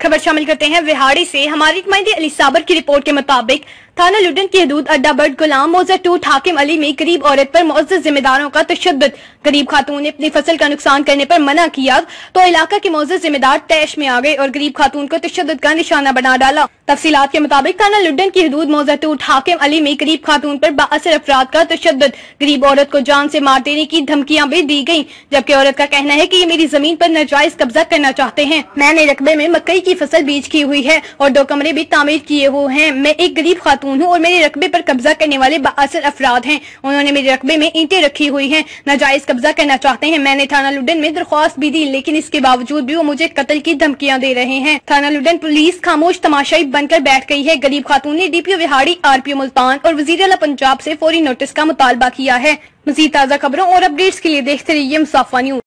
खबर शामिल करते हैं विहाड़ी से। हमारी नुमाइंदे अली साबर की रिपोर्ट के मुताबिक थाना लुडन की हदूद अड्डा बर्ड गुलाम मौजा टूट हाकिम अली में गरीब औरत पर मुअज़्ज़ज़ जिम्मेदारों का तशद्दुद। गरीब खातून ने अपनी फसल का नुकसान करने पर मना किया तो इलाका के मुअज़्ज़ज़ जिम्मेदार तैश में आ गए और गरीब खातून को तशद्दुद का निशाना बना डाला। तफसीलात के मुताबिक थाना लुडन की हदूद मौजा टूट हाकिम अली में गरीब खातून पर बाअसर अफराद का तशद्दुद। गरीब औरत को जान से मार देने की धमकियां भी दी गयी, जबकि औरत का कहना है कि ये मेरी जमीन पर नाजायज कब्जा करना चाहते हैं। मैंने रकबे में मकई की फसल बीज की हुई है और 2 कमरे भी तामीर किए हुए हैं। मैं एक गरीब खातून हूँ और मेरे रकबे पर कब्जा करने वाले बाअसर अफराद हैं। उन्होंने मेरे रकबे में ईंटें रखी हुई हैं, नाजायज कब्जा करना चाहते हैं। मैंने थाना लुडन में दरख्वास्त भी दी, लेकिन इसके बावजूद भी वो मुझे कत्ल की धमकियां दे रहे हैं। थाना लुडन पुलिस खामोश तमाशाई बनकर बैठ गई है। गरीब खातून ने डीपीओ विहाड़ी, आरपीओ मुल्तान और वजीर आला पंजाब से फौरी नोटिस का मुतालबा किया है। मजीद ताज़ा खबरों और अपडेट्स के लिए देखते रहिए मुसाफा न्यूज।